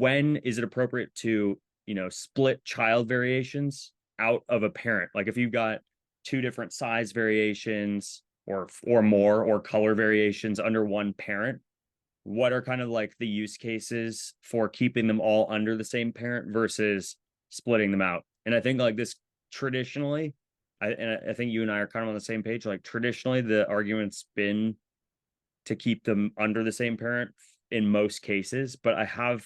when is it appropriate to, split child variations out of a parent? Like if you've got two different size variations or more or color variations under one parent, what are kind of like the use cases for keeping them all under the same parent versus splitting them out? And I think like this traditionally, I think you and I are kind of on the same page. Like traditionally, the argument's been to keep them under the same parent in most cases, but I have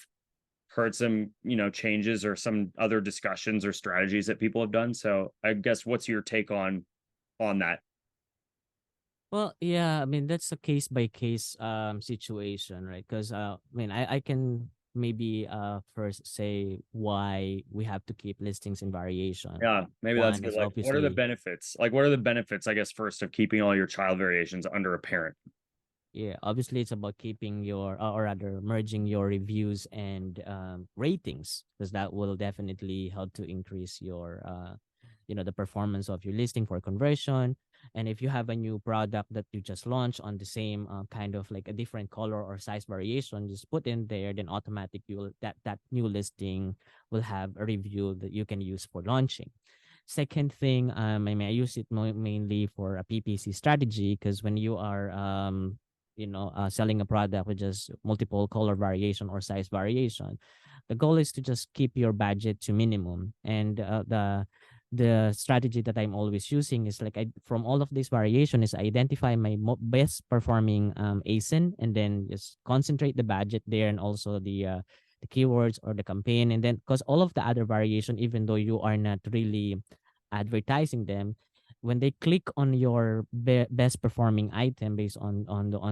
heard some, changes or some other discussions or strategies that people have done. So I guess what's your take on that? Well, yeah, I mean that's a case by case situation, right? Because I can maybe first say why we have to keep listings in variation. Yeah, maybe that's One good. is Like, what are the obviously, benefits? Like, what are the benefits, I guess, first of keeping all your child variations under a parent? yeah, obviously it's about keeping your or rather merging your reviews and ratings, because that will definitely help to increase your the performance of your listing for conversion. And if you have a new product that you just launched on the same kind of like a different color or size variation, just put in there, then automatic you will that new listing will have a review that you can use for launching. Second thing, I use it mainly for a PPC strategy, because when you are selling a product with just multiple color variation or size variation, the goal is to just keep your budget to minimum. And the strategy that I'm always using is like, from all of this variation is identify my best performing ASIN, and then just concentrate the budget there, and also the keywords or the campaign. And then because all of the other variation, even though you are not really advertising them, when they click on your best performing item based on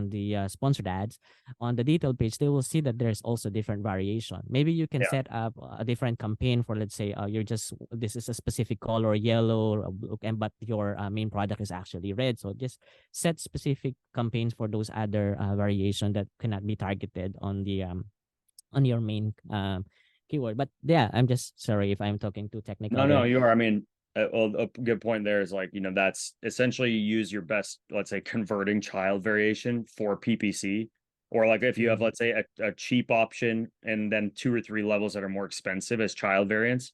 the sponsored ads on the detail page, they will see that there's also different variation. Maybe you can Yeah. set up a different campaign for, let's say, you're just this is a specific color, yellow or blue, and but your main product is actually red. So just set specific campaigns for those other variation that cannot be targeted on your main keyword. But yeah, I'm just sorry if I'm talking too technical No, no, there. you are. I mean, well, a good point there is like, that's essentially you use your best, let's say, converting child variation for PPC. Or like if you have, Mhm. let's say, a cheap option and then two or three levels that are more expensive as child variants,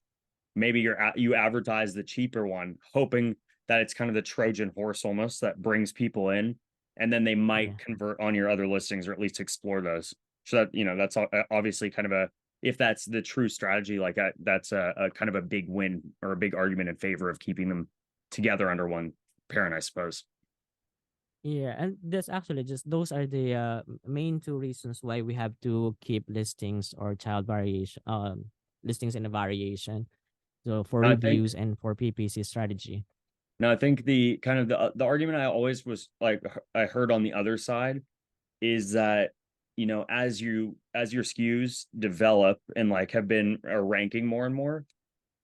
maybe you advertise the cheaper one, hoping that it's kind of the Trojan horse almost that brings people in, and then they might Yeah. convert on your other listings or at least explore those. So that that's obviously kind of a, if that's the true strategy, like that's a kind of a big win or a big argument in favor of keeping them together under one parent, I suppose. Yeah, and that's actually just those are the main two reasons why we have to keep listings or child variation listings in a variation. So for I think reviews and for PPC strategy. now I think the kind of the argument I always was like I heard on the other side is that as your SKUs develop and like have been ranking more and more,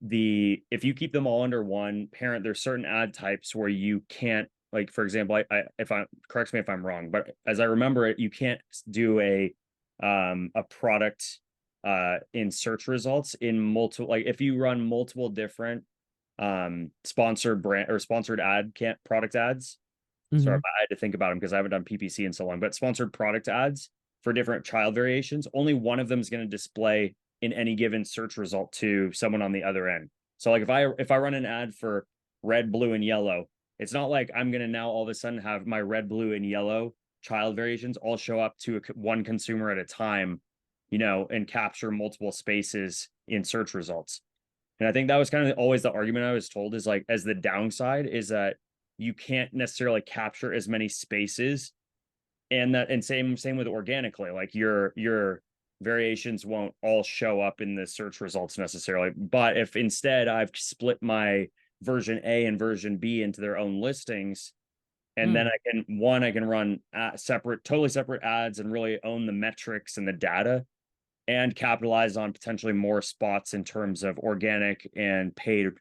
the if you keep them all under one parent, there's certain ad types where you can't, like for example, I if I corrects me if I'm wrong, but as I remember it, you can't do a product in search results in multiple, like if you run multiple different sponsored brand or sponsored ad can't product ads. Sorry, Mm-hmm. I had to think about them because I haven't done PPC in so long, but sponsored product ads for different child variations, only one of them is going to display in any given search result to someone on the other end. So like if I run an ad for red, blue, and yellow, it's not like I'm going to now all of a sudden have my red, blue, and yellow child variations all show up to one consumer at a time, and capture multiple spaces in search results. And I think that was kind of always the argument I was told is like, as the downside is that you can't necessarily capture as many spaces, and same with organically, like your variations won't all show up in the search results necessarily. But if instead I've split my version A and version B into their own listings, and then Mm. I can run totally separate ads and really own the metrics and the data and capitalize on potentially more spots in terms of organic and paid,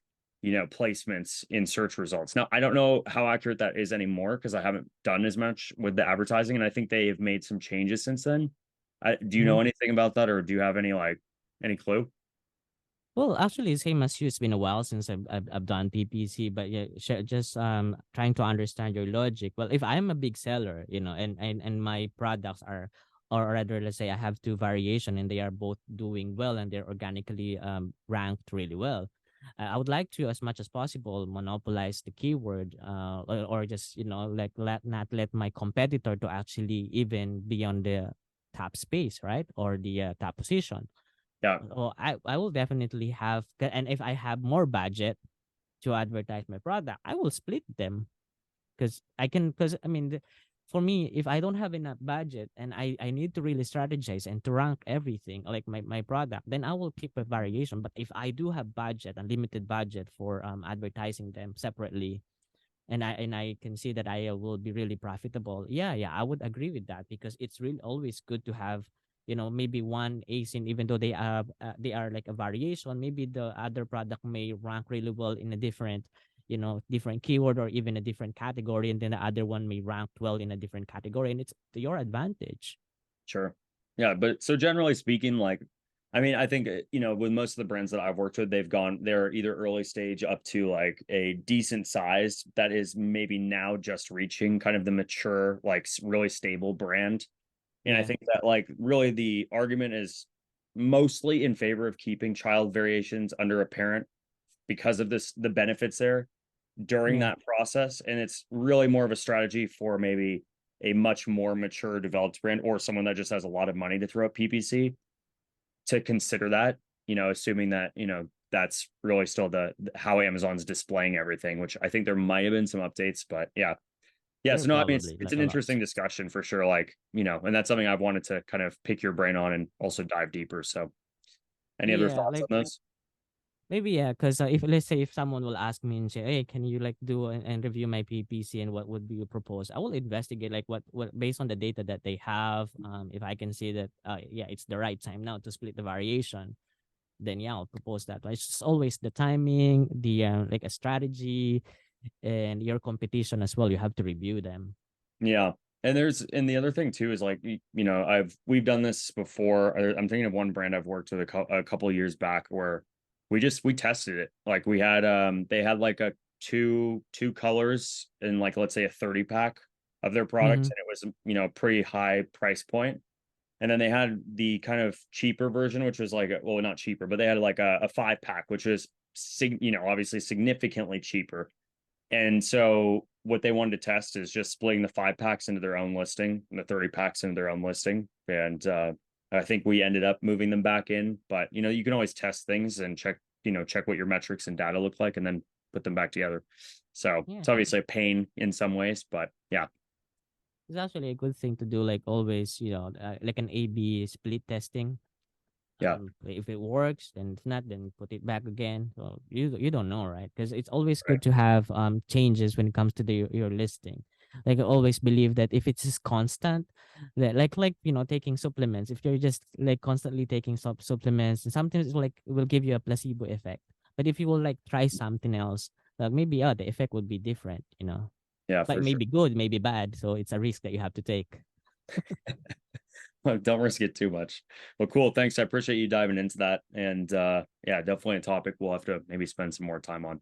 placements in search results. Now, I don't know how accurate that is anymore because I haven't done as much with the advertising, and I think they have made some changes since then. Do you Mm-hmm. know anything about that, or do you have any clue? Well, actually, same as you. It's been a while since I've done PPC, but yeah, just trying to understand your logic. Well, if I'm a big seller, and my products are or rather, let's say I have two variation and they are both doing well and they're organically ranked really well. I would like to, as much as possible, monopolize the keyword, or just, like, not let my competitor to actually even be on the top space, right, or the top position. Yeah, So I will definitely have, and if I have more budget to advertise my product, I will split them, because I mean, for me, if I don't have enough budget and I need to really strategize and to rank everything like my product, then I will keep a variation. But if I do have budget, unlimited budget for advertising them separately, and I can see that I will be really profitable, yeah, I would agree with that, because it's really always good to have, maybe one ASIN, even though they are like a variation. Maybe the other product may rank really well in a different, different keyword or even a different category, and then the other one may rank well in a different category, and it's to your advantage. sure. Yeah, but so generally speaking, like, I mean, I think, with most of the brands that I've worked with, they're either early stage up to like a decent size that is maybe now just reaching kind of the mature, like really stable brand. And I Yeah. think that like really the argument is mostly in favor of keeping child variations under a parent because of the benefits there during Yeah. that process. And it's really more of a strategy for maybe a much more mature developed brand or someone that just has a lot of money to throw at PPC to consider that, assuming that, that's really still the how Amazon's displaying everything, which I think there might have been some updates, but yeah. Yeah, There so no, I mean it's probably it's like an a lot. interesting discussion for sure. Like, and that's something I've wanted to kind of pick your brain on and also dive deeper. So any other Yeah, thoughts like, on this? maybe, yeah, because if, let's say, if someone will ask me and say, "Hey, can you like do and review my PPC, and what would you propose?" I will investigate like what based on the data that they have. If I can see that, yeah, it's the right time now to split the variation, then yeah, I'll propose that. But it's just always the timing, the like a strategy, and your competition as well. You have to review them. Yeah. And the other thing too is like, we've done this before. I'm thinking of one brand I've worked with a couple of years back where we tested it. Like they had like a two colors in like, let's say a 30 pack of their products. Mm-hmm. And it was, pretty high price point. And then they had the kind of cheaper version, which was like, well, not cheaper, but they had like a 5 pack, which was, obviously significantly cheaper. And so what they wanted to test is just splitting the 5 packs into their own listing and the 30 packs into their own listing. And I think we ended up moving them back in, but you can always test things and check what your metrics and data look like and then put them back together. So Yeah, it's obviously a pain in some ways, but yeah. it's actually a good thing to do. Like always, like an A/B split testing. Yeah. If it works, then if not, then put it back again. So you don't know, right? Because it's always Right. good to have changes when it comes to your listing. Like, I always believe that if it's just constant, that like taking supplements. If you're just like constantly taking supplements, and sometimes it's like it will give you a placebo effect. But if you will like try something else, like maybe the effect would be different. Yeah, But for sure. maybe good, maybe bad. So it's a risk that you have to take. Don't risk it too much. Well, cool. Thanks. I appreciate you diving into that. And yeah, definitely a topic we'll have to maybe spend some more time on.